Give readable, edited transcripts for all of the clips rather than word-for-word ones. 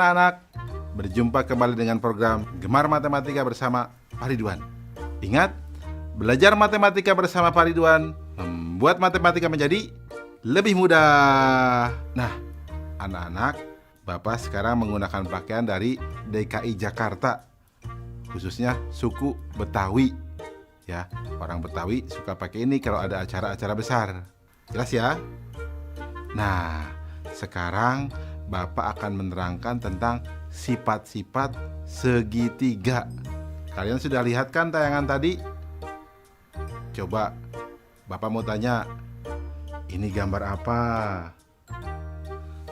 anak-anak, berjumpa kembali dengan program Gemar Matematika bersama Pak Ridwan. Ingat, belajar matematika bersama Pak Ridwan membuat matematika menjadi lebih mudah. Nah, anak-anak, Bapak sekarang menggunakan pakaian dari DKI Jakarta, khususnya suku Betawi. Ya, orang Betawi suka pakai ini kalau ada acara-acara besar. Jelas ya? Nah, sekarang Bapak akan menerangkan tentang sifat-sifat segitiga. Kalian sudah lihat kan tayangan tadi? Coba Bapak mau tanya, ini gambar apa?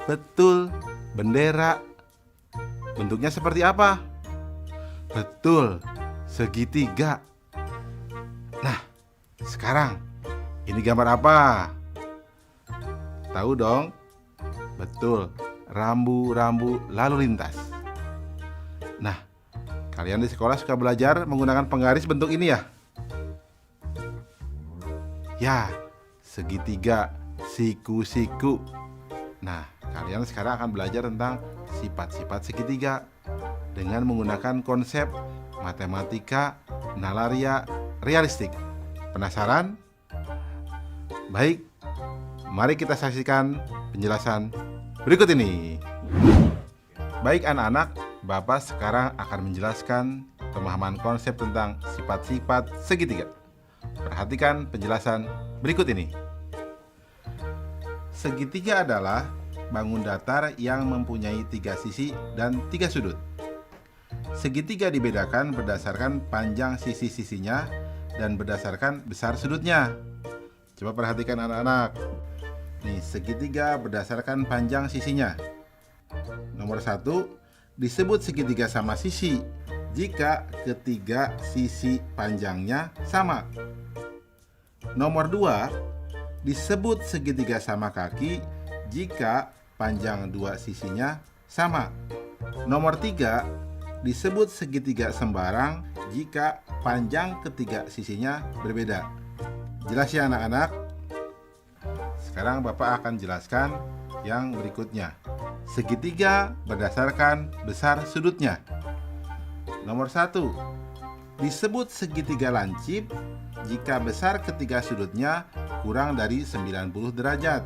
Betul, bendera. Bentuknya seperti apa? Betul, segitiga. Nah, sekarang ini gambar apa? Tahu dong? Betul, rambu-rambu lalu lintas. Nah, kalian di sekolah suka belajar menggunakan penggaris bentuk ini ya? Ya, segitiga, siku-siku. Nah, kalian sekarang akan belajar tentang sifat-sifat segitiga dengan menggunakan konsep matematika nalaria realistik. Penasaran? Baik, mari kita saksikan penjelasan berikut ini. Baik anak-anak, Bapak sekarang akan menjelaskan pemahaman konsep tentang sifat-sifat segitiga. Perhatikan penjelasan berikut ini. Segitiga adalah bangun datar yang mempunyai 3 sisi dan 3 sudut. Segitiga dibedakan berdasarkan panjang sisi-sisinya dan berdasarkan besar sudutnya. Coba perhatikan anak-anak. Nih, segitiga berdasarkan panjang sisinya. Nomor 1, disebut segitiga sama sisi jika ketiga sisi panjangnya sama. Nomor 2, disebut segitiga sama kaki jika panjang dua sisinya sama. Nomor 3, disebut segitiga sembarang jika panjang ketiga sisinya berbeda. Jelas ya anak-anak? Sekarang Bapak akan jelaskan yang berikutnya. Segitiga berdasarkan besar sudutnya. Nomor 1, disebut segitiga lancip jika besar ketiga sudutnya kurang dari 90 derajat.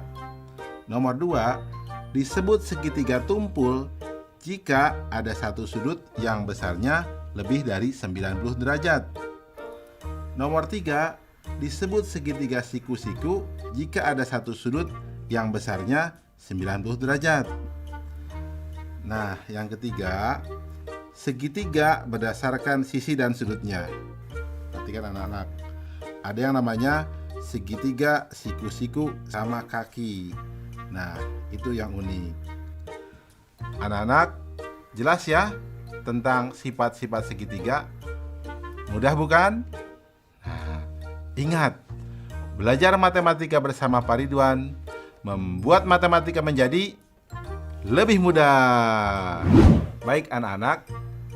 Nomor 2, disebut segitiga tumpul jika ada satu sudut yang besarnya lebih dari 90 derajat. Nomor 3, disebut segitiga siku-siku jika ada satu sudut yang besarnya 90 derajat. Nah, yang ketiga, segitiga berdasarkan sisi dan sudutnya. Perhatikan anak-anak. Ada yang namanya segitiga siku-siku sama kaki. Nah, itu yang unik. Anak-anak, jelas ya tentang sifat-sifat segitiga? Mudah bukan? Nah, ingat, belajar matematika bersama Pak Ridwan membuat matematika menjadi lebih mudah. Baik anak-anak,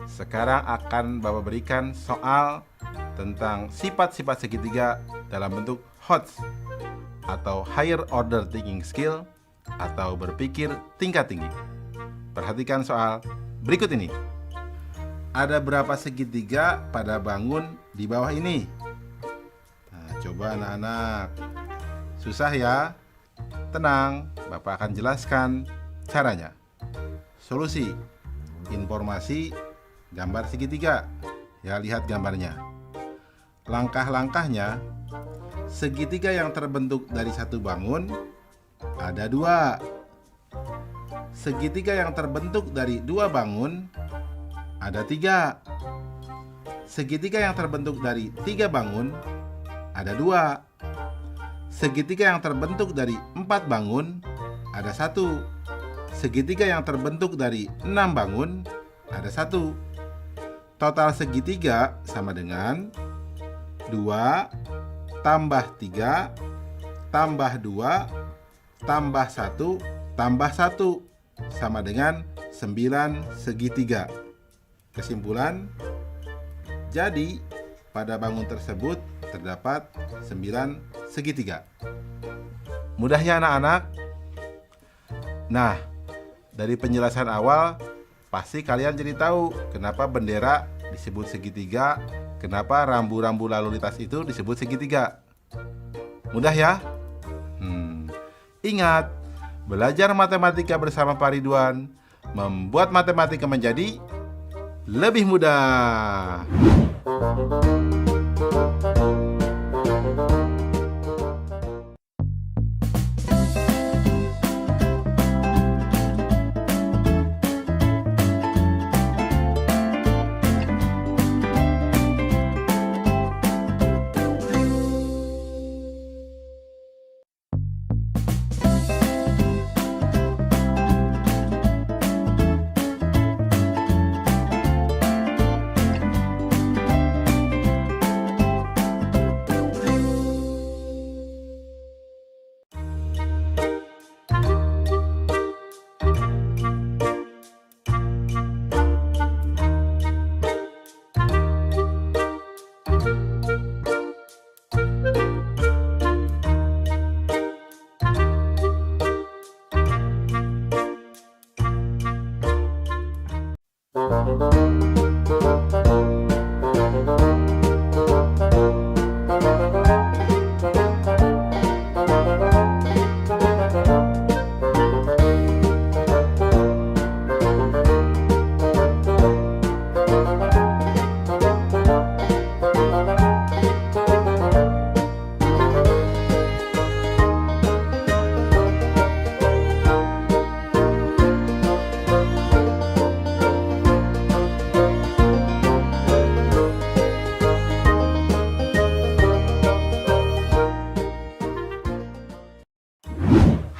sekarang akan Bapak berikan soal tentang sifat-sifat segitiga dalam bentuk HOTS atau Higher Order Thinking Skill atau berpikir tingkat tinggi. Perhatikan soal berikut ini. Ada berapa segitiga pada bangun di bawah ini? Nah, coba anak-anak. Susah ya? Tenang, Bapak akan jelaskan caranya. Solusi, informasi, gambar segitiga. Ya, lihat gambarnya. Langkah-langkahnya, segitiga yang terbentuk dari satu bangun ada 2. Segitiga yang terbentuk dari 2 bangun ada 3. Segitiga yang terbentuk dari 3 bangun ada 2. Segitiga yang terbentuk dari 4 bangun ada 1. Segitiga yang terbentuk dari 6 bangun ada 1. Total segitiga sama dengan 2 tambah 3 tambah 2 tambah 1 tambah 1 sama dengan 9 segitiga. Kesimpulan, jadi pada bangun tersebut terdapat 9 segitiga. Mudah ya anak-anak? Nah, dari penjelasan awal pasti kalian jadi tahu kenapa bendera disebut segitiga, kenapa rambu-rambu lalu lintas itu disebut segitiga. Mudah ya? Ingat, belajar matematika bersama Pak Ridwan membuat matematika menjadi lebih mudah.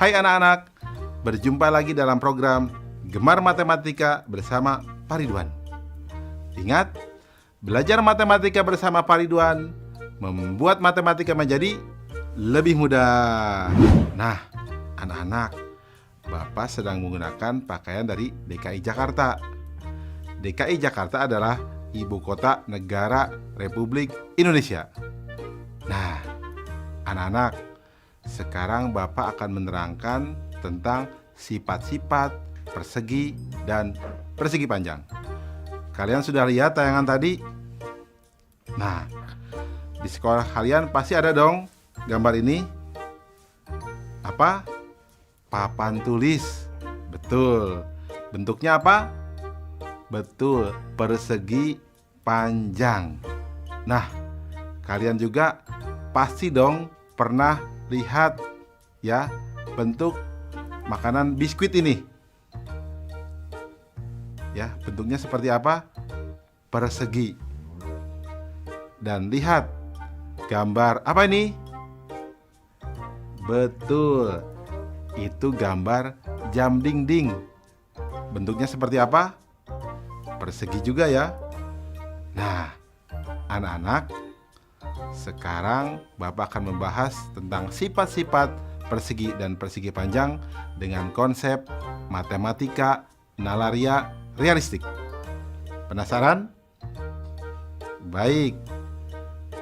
Hai anak-anak, berjumpa lagi dalam program Gemar Matematika bersama Pak Ridwan. Ingat, belajar matematika bersama Pak Ridwan membuat matematika menjadi lebih mudah. Nah, anak-anak, Bapak sedang menggunakan pakaian dari DKI Jakarta. DKI Jakarta adalah ibu kota negara Republik Indonesia. Nah, anak-anak, sekarang Bapak akan menerangkan tentang sifat-sifat persegi dan persegi panjang. Kalian sudah lihat tayangan tadi? Nah, di sekolah kalian pasti ada dong gambar ini. Apa? Papan tulis. Betul. Bentuknya apa? Betul, persegi panjang. Nah, kalian juga pasti dong pernah lihat ya bentuk makanan biskuit ini. Ya, bentuknya seperti apa? Persegi. Dan lihat gambar apa ini? Betul. Itu gambar jam dinding. Bentuknya seperti apa? Persegi juga ya. Nah, anak-anak, sekarang Bapak akan membahas tentang sifat-sifat persegi dan persegi panjang dengan konsep matematika nalaria realistik. Penasaran? Baik,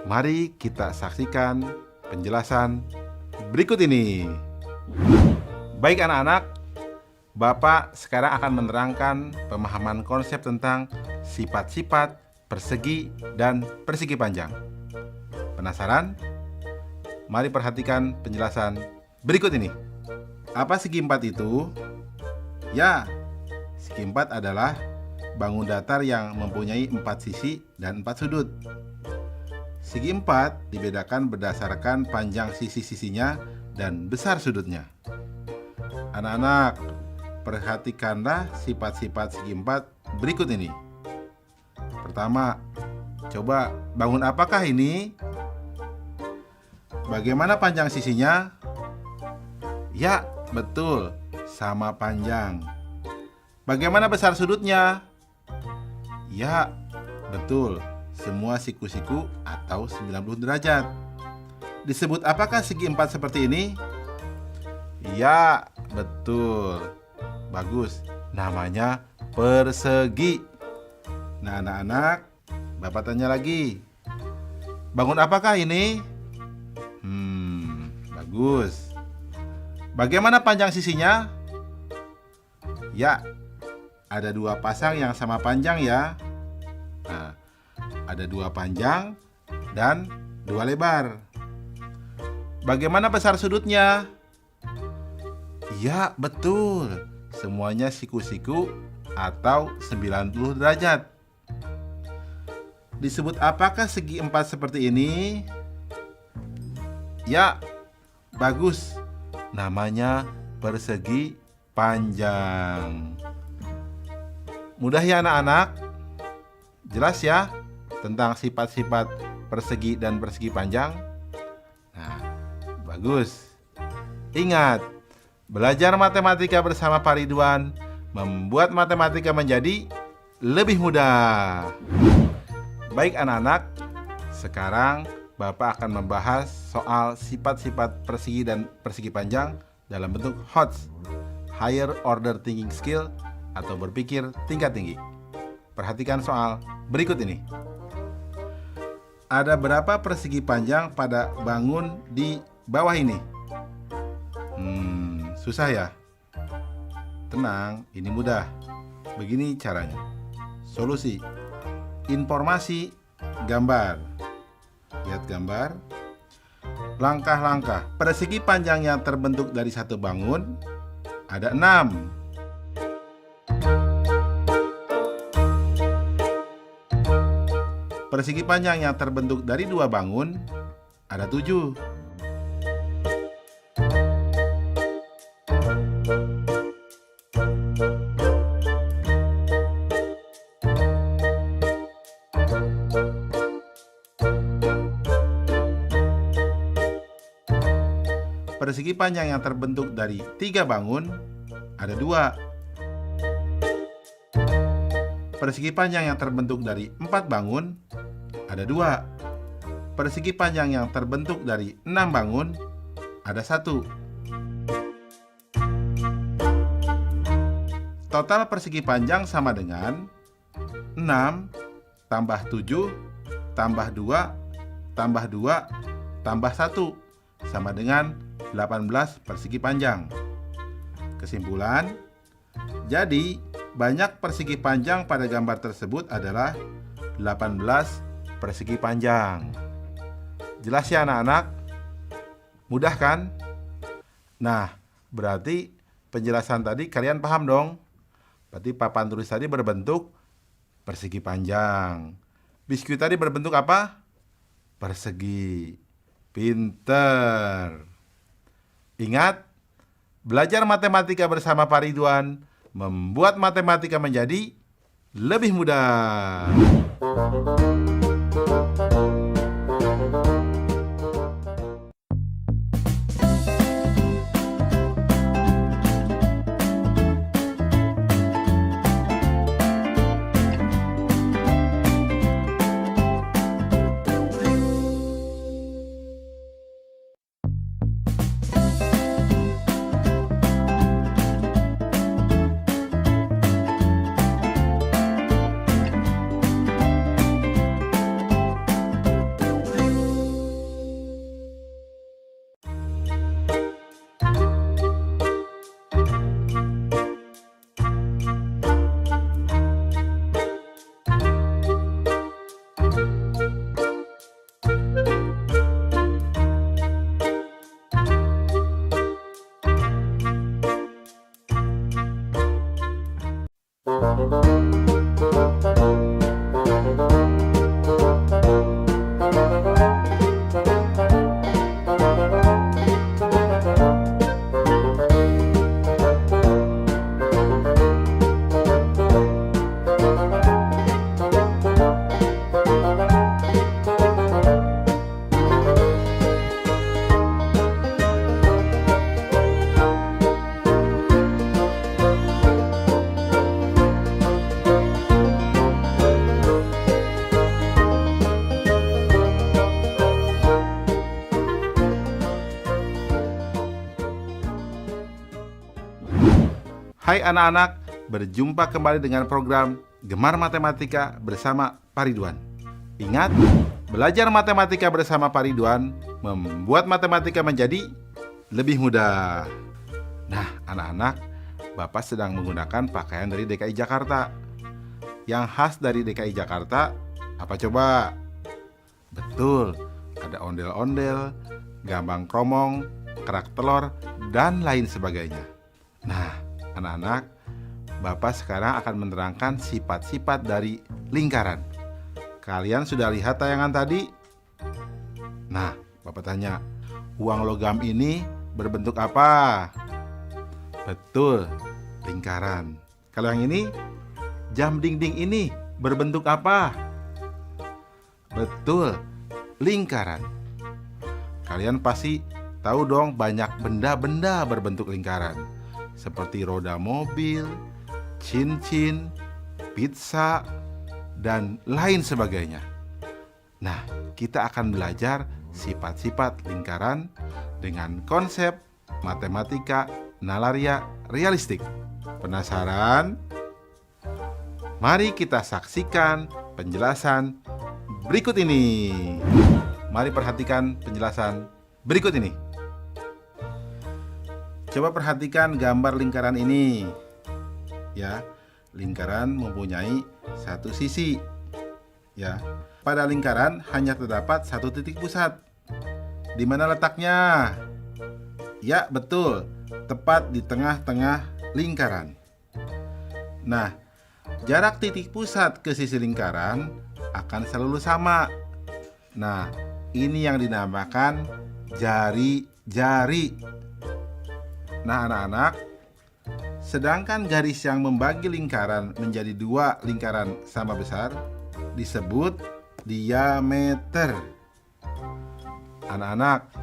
mari kita saksikan penjelasan berikut ini. Baik anak-anak, Bapak sekarang akan menerangkan pemahaman konsep tentang sifat-sifat persegi dan persegi panjang. Penasaran? Mari perhatikan penjelasan berikut ini. Apa segi empat itu? Ya, segi empat adalah bangun datar yang mempunyai 4 sisi dan 4 sudut. Segi empat dibedakan berdasarkan panjang sisi-sisinya dan besar sudutnya. Anak-anak, perhatikanlah sifat-sifat segi empat berikut ini. Pertama, coba bangun apakah ini? Bagaimana panjang sisinya? Ya, betul, sama panjang. Bagaimana besar sudutnya? Ya, betul, semua siku-siku atau 90 derajat. Disebut apakah segi empat seperti ini? Ya, betul. Bagus, namanya persegi. Nah, anak-anak, Bapak tanya lagi. Bangun apakah ini? Bagus. Bagaimana panjang sisinya? Ya, ada dua pasang yang sama panjang ya. Nah, ada dua panjang dan dua lebar. Bagaimana besar sudutnya? Ya, betul. Semuanya siku-siku atau 90 derajat. Disebut apakah segi empat seperti ini? Ya, bagus. Namanya persegi panjang. Mudah ya anak-anak? Jelas ya tentang sifat-sifat persegi dan persegi panjang? Nah, bagus. Ingat, belajar matematika bersama Pak Ridwan membuat matematika menjadi lebih mudah. Baik anak-anak, sekarang Bapak akan membahas soal sifat-sifat persegi dan persegi panjang dalam bentuk HOTS, Higher Order Thinking Skill, atau berpikir tingkat tinggi. Perhatikan soal berikut ini. Ada berapa persegi panjang pada bangun di bawah ini? Susah ya? Tenang, ini mudah. Begini caranya. Solusi. Informasi, gambar. Lihat gambar. Langkah-langkah. Persegi panjang yang terbentuk dari satu bangun ada 6. Persegi panjang yang terbentuk dari dua bangun ada 7. Persegi panjang yang terbentuk dari 3 bangun ada 2. Persegi panjang yang terbentuk dari 4 bangun ada 2. Persegi panjang yang terbentuk dari 6 bangun ada 1. Total persegi panjang sama dengan 6 tambah 7 tambah 2 tambah 2 tambah 1 sama dengan 18 persegi panjang. Kesimpulan, jadi banyak persegi panjang pada gambar tersebut adalah 18 persegi panjang. Jelas ya anak-anak? Mudah kan? Nah, berarti penjelasan tadi kalian paham dong? Berarti papan tulis tadi berbentuk persegi panjang. Biskuit tadi berbentuk apa? Persegi. Pinter. Ingat, belajar matematika bersama Pak Ridwan membuat matematika menjadi lebih mudah. Hai anak-anak, berjumpa kembali dengan program Gemar Matematika bersama Pak Ridwan. Ingat, belajar matematika bersama Pak Ridwan membuat matematika menjadi lebih mudah. Nah, anak-anak, Bapak sedang menggunakan pakaian dari DKI Jakarta. Yang khas dari DKI Jakarta apa coba? Betul, ada ondel-ondel, gambang kromong, kerak telur, dan lain sebagainya. Nah, anak-anak, Bapak sekarang akan menerangkan sifat-sifat dari lingkaran. Kalian sudah lihat tayangan tadi? Nah, Bapak tanya, uang logam ini berbentuk apa? Betul, lingkaran. Kalau yang ini, jam dinding ini berbentuk apa? Betul, lingkaran. Kalian pasti tahu dong banyak benda-benda berbentuk lingkaran, seperti roda mobil, cincin, pizza, dan lain sebagainya. Nah, kita akan belajar sifat-sifat lingkaran dengan konsep matematika nalaria realistik. Penasaran? Mari kita saksikan penjelasan berikut ini. Mari perhatikan penjelasan berikut ini. Coba perhatikan gambar lingkaran ini. Ya, lingkaran mempunyai satu sisi. Ya, pada lingkaran hanya terdapat satu titik pusat. Di mana letaknya? Ya, betul, tepat di tengah-tengah lingkaran. Nah, jarak titik pusat ke sisi lingkaran akan selalu sama. Nah, ini yang dinamakan jari-jari. Nah, anak-anak, sedangkan garis yang membagi lingkaran menjadi dua lingkaran sama besar disebut diameter. Anak-anak,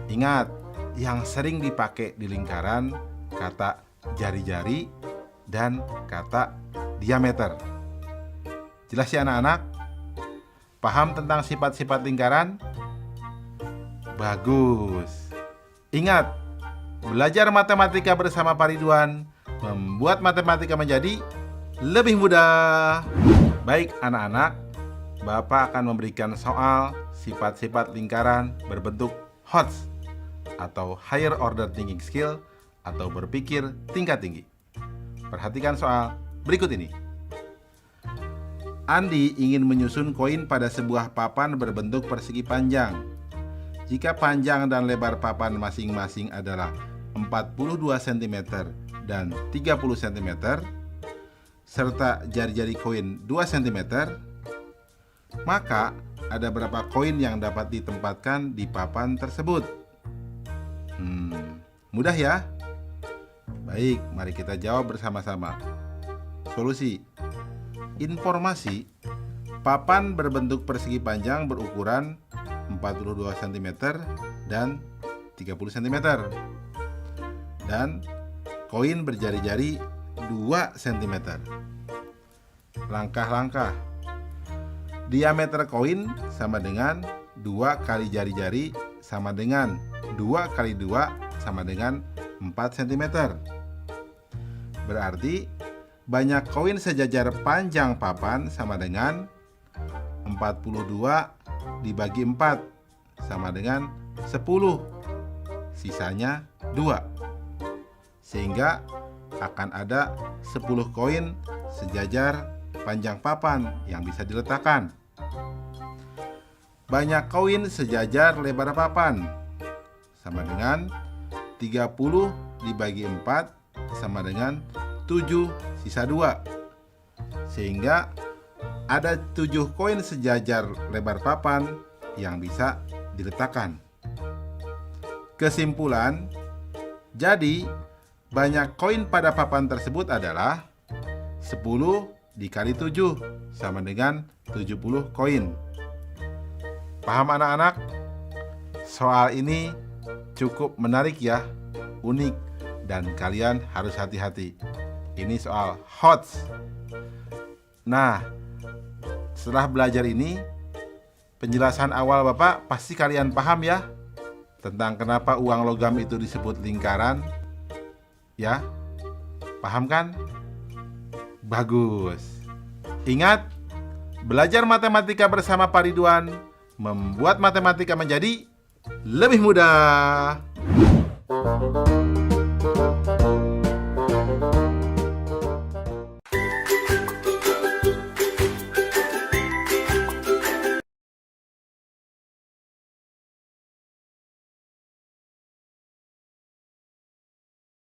ingat, yang sering dipakai di lingkaran kata jari-jari dan kata diameter. Jelas ya anak-anak? Paham tentang sifat-sifat lingkaran? Bagus. Ingat, belajar matematika bersama Pak Ridwan membuat matematika menjadi lebih mudah. Baik anak-anak, Bapak akan memberikan soal sifat-sifat lingkaran berbentuk HOTS atau Higher Order Thinking Skill atau berpikir tingkat tinggi. Perhatikan soal berikut ini. Andi ingin menyusun koin pada sebuah papan berbentuk persegi panjang. Jika panjang dan lebar papan masing-masing adalah 42 cm dan 30 cm, serta jari-jari koin 2 cm, maka ada berapa koin yang dapat ditempatkan di papan tersebut? Mudah ya? Baik, mari kita jawab bersama-sama. Solusi. Informasi, papan berbentuk persegi panjang berukuran 42 cm dan 30 cm. Dan koin berjari-jari 2 cm. Langkah-langkah. Diameter koin sama dengan 2 kali jari-jari sama dengan 2 kali 2 sama dengan 4 cm. Berarti banyak koin sejajar panjang papan sama dengan 42 dibagi 4 sama dengan 10. Sisanya 2. Sehingga akan ada 10 koin sejajar panjang papan yang bisa diletakkan. Banyak koin sejajar lebar papan sama dengan 30 dibagi 4 sama dengan 7 sisa 2. Sehingga ada 7 koin sejajar lebar papan yang bisa diletakkan. Kesimpulan, jadi banyak koin pada papan tersebut adalah 10 dikali 7 sama dengan 70 koin. Paham anak-anak? Soal ini cukup menarik ya, unik, dan kalian harus hati-hati. Ini soal HOTS. Nah, setelah belajar ini, penjelasan awal Bapak pasti kalian paham ya, tentang kenapa uang logam itu disebut lingkaran. Ya, paham kan? Bagus. Ingat, belajar matematika bersama Pak Ridwan membuat matematika menjadi lebih mudah.